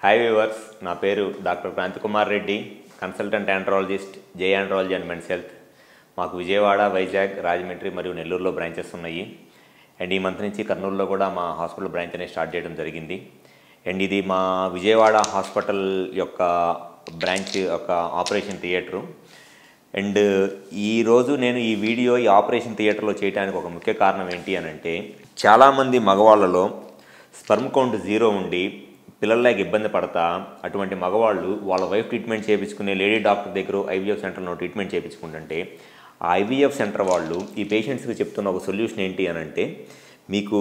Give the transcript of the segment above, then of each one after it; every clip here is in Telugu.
హాయ్ వ్యూవర్స్, నా పేరు doctor Kranti Kumar Reddy, consultant andrologist, J andrology and men's health. మాకు విజయవాడ, వైజాగ్, రాజమండ్రి మరియు నెల్లూరులో బ్రాంచెస్ ఉన్నాయి. అండ్ ఈ మంత్ నుంచి కర్నూలులో కూడా మా హాస్పిటల్ బ్రాంచ్ అనేది స్టార్ట్ చేయడం జరిగింది. అండ్ ఇది మా విజయవాడ హాస్పిటల్ యొక్క బ్రాంచ్ యొక్క ఆపరేషన్ థియేటరు. అండ్ ఈరోజు నేను ఈ వీడియో ఈ ఆపరేషన్ థియేటర్లో చేయడానికి ఒక ముఖ్య కారణం ఏంటి అని అంటే, చాలామంది మగవాళ్ళలో స్పర్మ్ కౌంట్ 0 ఉండి పిల్లలకి ఇబ్బంది పడతా అటువంటి మగవాళ్ళు వాళ్ళ వైఫ్ ట్రీట్మెంట్ చేయించుకునే లేడీ డాక్టర్ దగ్గర ఐవీఎఫ్ సెంటర్లో ట్రీట్మెంట్ చేయించుకుంటుంటే, ఆ ఐవీఎఫ్ సెంటర్ వాళ్ళు ఈ పేషెంట్స్కి చెప్తున్న ఒక సొల్యూషన్ ఏంటి అని అంటే, మీకు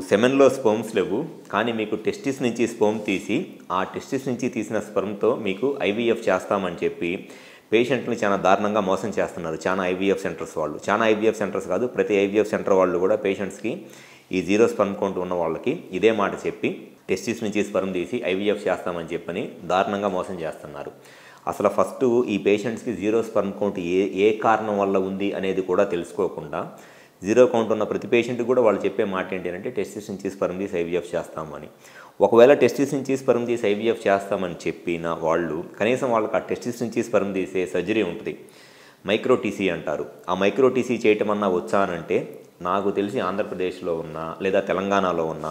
సెమెన్లో స్పర్మ్స్ లేవు, కానీ మీకు టెస్టిస్ నుంచి స్పర్మ్ తీసి ఆ టెస్టిస్ నుంచి తీసిన స్పర్మ్తో మీకు ఐవీఎఫ్ చేస్తామని చెప్పి పేషెంట్ని చాలా దారుణంగా మోసం చేస్తున్నారు చాలా ఐవీఎఫ్ సెంటర్స్ వాళ్ళు. చాలా ఐవీఎఫ్ సెంటర్స్ కాదు, ప్రతి ఐవీఎఫ్ సెంటర్ వాళ్ళు కూడా పేషెంట్స్కి ఈ 0 స్పర్మ్ కౌంట్ ఉన్న వాళ్ళకి ఇదే మాట చెప్పి టెస్టిస్ నుంచి స్పర్మ్ తీసి ఐవీఎఫ్ చేస్తామని చెప్పని దారుణంగా మోసం చేస్తున్నారు. అసలు ఫస్ట్ ఈ పేషెంట్స్కి 0 స్పర్మ్ కౌంట్ ఏ కారణం వల్ల ఉంది అనేది కూడా తెలుసుకోకుండా 0 కౌంట్ ఉన్న ప్రతి పేషెంట్కి కూడా వాళ్ళు చెప్పే మాట ఏంటి అంటే, టెస్టిస్ నుంచి స్పర్మ్ తీసి ఐవీఎఫ్ చేస్తామని. ఒకవేళ టెస్టిస్ నుంచి స్పర్మ్ తీసి ఐవీఎఫ్ చేస్తామని చెప్పిన వాళ్ళు కనీసం వాళ్ళకి ఆ టెస్టిస్ నుంచి స్పర్మ్ తీసే సర్జరీ ఉంటుంది, మైక్రోటీసీ అంటారు. ఆ మైక్రోటీసీ చేయటం అన్నా వచ్చానంటే నాకు తెలిసి ఆంధ్రప్రదేశ్లో ఉన్న లేదా తెలంగాణలో ఉన్న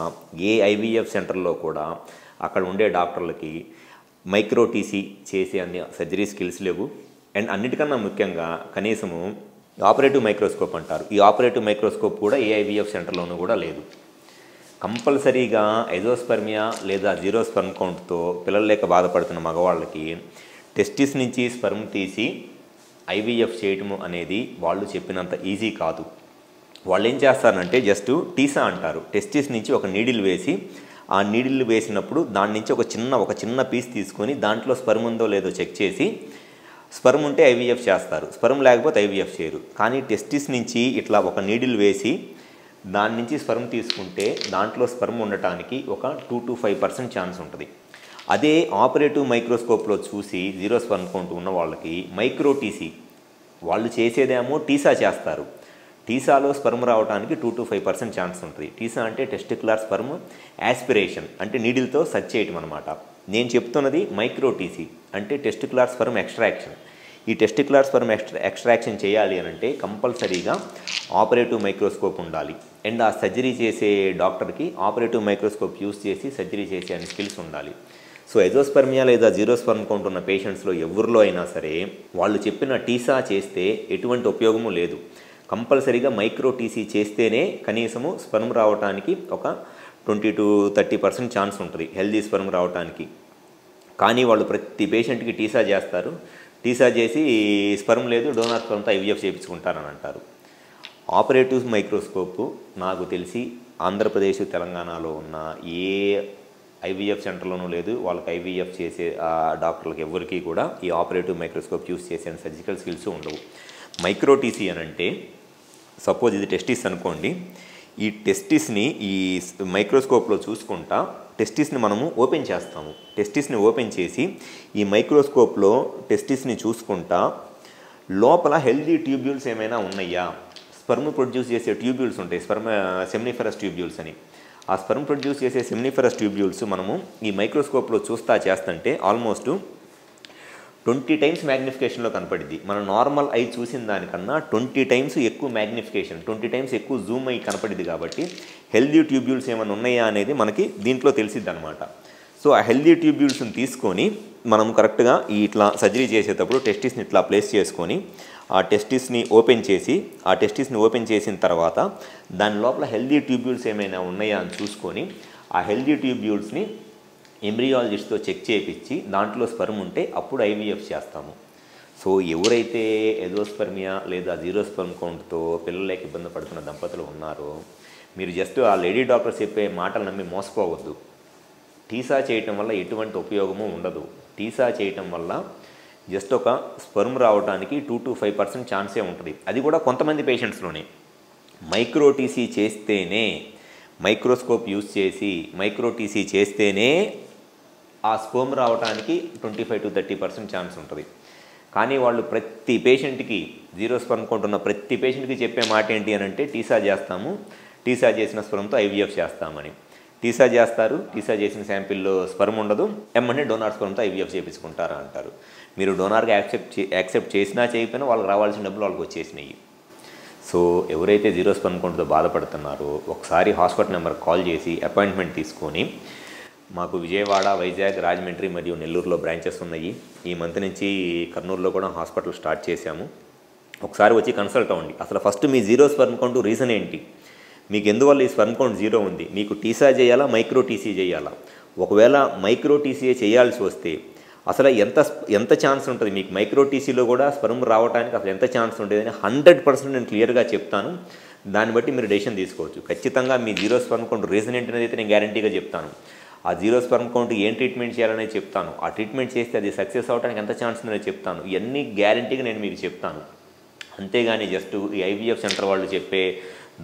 ఏ ఐవీఎఫ్ సెంటర్లో కూడా అక్కడ ఉండే డాక్టర్లకి మైక్రోటీసీ చేసే అన్ని సర్జరీ స్కిల్స్ లేవు. అండ్ అన్నిటికన్నా ముఖ్యంగా కనీసము ఆపరేటివ్ మైక్రోస్కోప్ అంటారు, ఈ ఆపరేటివ్ మైక్రోస్కోప్ కూడా ఏ ఐవీఎఫ్ సెంటర్లోనూ కూడా లేదు. కంపల్సరీగా ఎజోస్పర్మియా లేదా 0 స్పర్మ్ కౌంట్తో పిల్లలు లేక బాధపడుతున్న మగవాళ్ళకి టెస్టిస్ నుంచి స్పర్మ్ తీసి ఐవీఎఫ్ చేయటము అనేది వాళ్ళు చెప్పినంత ఈజీ కాదు. వాళ్ళు ఏం చేస్తారంటే జస్ట్ టీసా అంటారు, టెస్టిస్ నుంచి ఒక నీడిల్ వేసి ఆ నీడిల్ వేసినప్పుడు దాని నుంచి ఒక చిన్న పీస్ తీసుకొని దాంట్లో స్పర్మ్ ఉందో లేదో చెక్ చేసి స్పర్మ్ ఉంటే ఐవీఎఫ్ చేస్తారు, స్పర్మ్ లేకపోతే ఐవీఎఫ్ చేయరు. కానీ టెస్టిస్ నుంచి ఇట్లా ఒక నీడిల్ వేసి దాని నుంచి స్పర్మ్ తీసుకుంటే దాంట్లో స్పర్మ్ ఉండటానికి ఒక 2 to 5% ఛాన్స్ ఉంటుంది. అదే ఆపరేటివ్ మైక్రోస్కోప్లో చూసి 0 స్పర్మ్ కౌంట్ ఉన్న వాళ్ళకి మైక్రోటీసీ వాళ్ళు చేసేదేమో టీసా చేస్తారు, టీసాలో స్పర్మ్ రావడానికి 2 to 5% ఛాన్స్ ఉంటుంది. టీసా అంటే టెస్టిక్యులర్ స్పర్మ్ యాస్పిరేషన్, అంటే నీడిల్తో సర్చ్ చేయటం అనమాట. నేను చెప్తున్నది మైక్రోటీసీ అంటే టెస్టిక్యులర్ స్పర్మ్ ఎక్స్ట్రాక్షన్. ఈ టెస్టిక్యులర్ స్పర్మ్ ఎక్స్ట్రాక్షన్ చేయాలి అని అంటే కంపల్సరీగా ఆపరేటివ్ మైక్రోస్కోప్ ఉండాలి. అండ్ ఆ సర్జరీ చేసే డాక్టర్కి ఆపరేటివ్ మైక్రోస్కోప్ యూస్ చేసి సర్జరీ చేసే అన్ని స్కిల్స్ ఉండాలి. సో ఎజోస్పర్మియా లేదా 0 స్పర్మ్ కౌంట్ ఉన్న పేషెంట్స్లో ఎవరిలో అయినా సరే వాళ్ళు చెప్పిన టీసా చేస్తే ఎటువంటి ఉపయోగము లేదు. కంపల్సరీగా మైక్రోటీసీ చేస్తేనే కనీసము స్పర్మ్ రావడానికి ఒక 20 to 30% ఛాన్స్ ఉంటుంది హెల్దీ స్పర్మ్ రావడానికి. కానీ వాళ్ళు ప్రతి పేషెంట్కి టీసా చేస్తారు, టీసా చేసి స్పర్మ్ లేదు డోనార్ స్పర్మ్తో ఐవీఎఫ్ చేయించుకుంటారని అంటారు. ఆపరేటివ్ మైక్రోస్కోపు నాకు తెలిసి ఆంధ్రప్రదేశ్, తెలంగాణలో ఉన్న ఏ ఐవీఎఫ్ సెంటర్లోనూ లేదు. వాళ్ళకి ఐవీఎఫ్ చేసే డాక్టర్లకు ఎవరికి కూడా ఈ ఆపరేటివ్ మైక్రోస్కోప్ యూస్ చేసే సర్జికల్ స్కిల్స్ ఉండవు. మైక్రోటీసీ అని అంటే, సపోజ్ ఇది టెస్టిస్ అనుకోండి, ఈ టెస్టిస్ని ఈ మైక్రోస్కోప్లో చూసుకుంటా టెస్టిస్ని మనము ఓపెన్ చేస్తాము. టెస్టిస్ని ఓపెన్ చేసి ఈ మైక్రోస్కోప్లో టెస్టిస్ని చూసుకుంటా లోపల హెల్దీ ట్యూబ్యూల్స్ ఏమైనా ఉన్నాయా, స్పర్మ్ ప్రొడ్యూస్ చేసే ట్యూబ్యూల్స్ ఉంటాయి, సెమినిఫెరస్ ట్యూబ్యూల్స్ అని. ఆ స్పర్మ్ ప్రొడ్యూస్ చేసే సెమినిఫెరస్ ట్యూబ్యూల్స్ మనము ఈ మైక్రోస్కోప్లో చేస్తుంటే ఆల్మోస్ట్ 20 times మ్యాగ్నిఫికేషన్లో కనపడింది. మనం నార్మల్ ఐ చూసిన దానికన్నా 20 times ఎక్కువ మ్యాగ్నిఫికేషన్, 20 times ఎక్కువ జూమ్ అయ్యి కనపడింది. కాబట్టి హెల్దీ ట్యూబ్యూల్స్ ఏమైనా ఉన్నాయా అనేది మనకి దీంట్లో తెలిసిద్ది అనమాట. సో ఆ హెల్దీ ట్యూబ్యూల్స్ని తీసుకొని మనం కరెక్ట్గా ఇట్లా సర్జరీ చేసేటప్పుడు టెస్టిస్ని ఇట్లా ప్లేస్ చేసుకొని ఆ టెస్టిస్ని ఓపెన్ చేసిన తర్వాత దాని లోపల హెల్దీ ట్యూబ్యూల్స్ ఏమైనా ఉన్నాయా అని చూసుకొని ఆ హెల్దీ ట్యూబ్యూల్స్ని ఎంబ్రియాలజిస్ట్తో చెక్ చేయించి దాంట్లో స్పర్మ్ ఉంటే అప్పుడు ఐవీఎఫ్ చేస్తాము. సో ఎవరైతే ఎజోస్పర్మియా లేదా 0 స్పర్మ్ కౌంట్తో పిల్లలకి ఇబ్బంది పడుతున్న దంపతులు ఉన్నారో, మీరు జస్ట్ ఆ లేడీ డాక్టర్ చెప్పే మాటలు నమ్మి మోసపోవద్దు. టీసా చేయటం వల్ల ఎటువంటి ఉపయోగము ఉండదు. టీసా చేయటం వల్ల జస్ట్ ఒక స్పర్మ్ రావడానికి 2 to 5% ఛాన్సే ఉంటుంది, అది కూడా కొంతమంది పేషెంట్స్లోనే. మైక్రోటీసీ చేస్తేనే, మైక్రోస్కోప్ యూస్ చేసి మైక్రోటీసీ చేస్తేనే ఆ స్పర్మ్ రావడానికి 25 to 30% ఛాన్స్ ఉంటుంది. కానీ వాళ్ళు ప్రతి పేషెంట్కి 0 స్పర్మ్ కౌంట్ ఉన్న ప్రతి పేషెంట్కి చెప్పే మాట ఏంటి అని అంటే, టీసా చేస్తాము, టీసా చేసిన స్పర్మ్తో ఐవీఎఫ్ చేస్తామని. టీసా చేస్తారు, టీసా చేసిన శాంపిల్లో స్పర్మ్ ఉండదు, ఎమ్మనే డోనార్ స్పర్మ్తో ఐవీఎఫ్ చేయించుకుంటారా అంటారు. మీరు డోనార్గా యాక్సెప్ట్ చేసినా చేయకపోయినా వాళ్ళకి రావాల్సిన డబ్బులు వాళ్ళకి వచ్చేసినాయి. సో ఎవరైతే జీరో స్పర్మ్ కౌంట్తో బాధపడుతున్నారో ఒకసారి హాస్పిటల్ నెంబర్ కాల్ చేసి అపాయింట్మెంట్ తీసుకొని, మాకు విజయవాడ, వైజాగ్, రాజమండ్రి మరియు నెల్లూరులో బ్రాంచెస్ ఉన్నాయి. ఈ మంత్ నుంచి కర్నూలులో కూడా హాస్పిటల్ స్టార్ట్ చేశాము. ఒకసారి వచ్చి కన్సల్ట్ అవ్వండి. అసలు ఫస్ట్ మీ జీరో స్పర్మ్ కౌంట్ రీజన్ ఏంటి, మీకు ఎందువల్ల ఈ స్పర్మ్ కౌంట్ జీరో ఉంది, మీకు టీసా చేయాలా, మైక్రో టీసీ చేయాలా, ఒకవేళ మైక్రో టీసీఏ చేయాల్సి వస్తే అసలు ఎంత ఛాన్స్ ఉంటుంది, మీకు మైక్రో టీసీలో కూడా స్పర్మ్ రావడానికి అసలు ఎంత ఛాన్స్ ఉండేదని 100% నేను క్లియర్గా చెప్తాను. దాన్ని బట్టి మీరు డెసిషన్ తీసుకోవచ్చు. ఖచ్చితంగా మీ జీరో స్పర్మ్ కౌంట్ రీజన్ ఏంటనేది అయితే నేను గ్యారంటీగా చెప్తాను. ఆ జీరో స్పర్మ్ కౌంట్ ఏం ట్రీట్మెంట్ చేయాలనేది చెప్తాను. ఆ ట్రీట్మెంట్ చేస్తే అది సక్సెస్ అవడానికి ఎంత ఛాన్స్ ఉందనేది చెప్తాను. ఇవన్నీ గ్యారంటీగా నేను మీకు చెప్తాను. అంతేగాని జస్ట్ ఈ ఐవీఎఫ్ సెంటర్ వాళ్ళు చెప్పే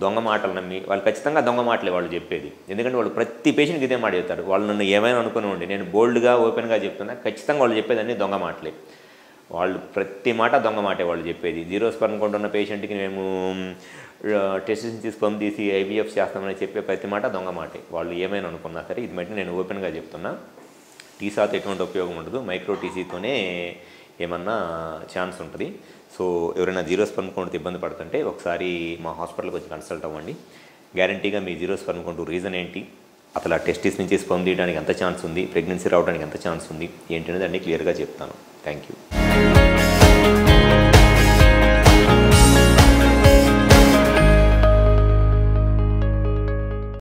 దొంగ మాటలు నమ్మి, వాళ్ళు ఖచ్చితంగా దొంగ మాటలే వాళ్ళు చెప్పేది. ఎందుకంటే వాళ్ళు ప్రతి పేషెంట్కి ఇదే మాట చెప్తారు. వాళ్ళు నన్ను ఏమైనా అనుకుని ఉండి, నేను బోల్డ్గా ఓపెన్గా చెప్తున్నా, ఖచ్చితంగా వాళ్ళు చెప్పేదన్నీ దొంగ మాటలే. వాళ్ళు ప్రతి మాట దొంగ మాటే వాళ్ళు చెప్పేది. జీరో స్పర్మ్ కౌంట్ ఉన్న పేషెంట్కి మేము టెస్ట్ నుంచి స్పర్మ్ తీసి ఐవీఎఫ్ చేస్తామని చెప్పే ప్రతి మాట దొంగ మాటే. వాళ్ళు ఏమైనా అనుకున్నా సరే, ఇది బట్టి నేను ఓపెన్గా చెప్తున్నా. టీసాతో ఎటువంటి ఉపయోగం ఉండదు, మైక్రో టీసీతోనే ఏమన్నా ఛాన్స్ ఉంటుంది. సో ఎవరైనా జీరో స్పర్మ్ కౌంట్తో ఇబ్బంది పడుతుంటే ఒకసారి మా హాస్పిటల్కి వచ్చి కన్సల్ట్ అవ్వండి. గ్యారంటీగా మీ జీరో స్పర్మ్ కౌంట్ రీజన్ ఏంటి, అసలు ఆ టెస్టిస్ నుంచి స్పర్మ్ తీయడానికి ఎంత ఛాన్స్ ఉంది, ప్రెగ్నెన్సీ రావడానికి ఎంత ఛాన్స్ ఉంది ఏంటి అనేది అన్నీ క్లియర్గా చెప్తాను. Thank you.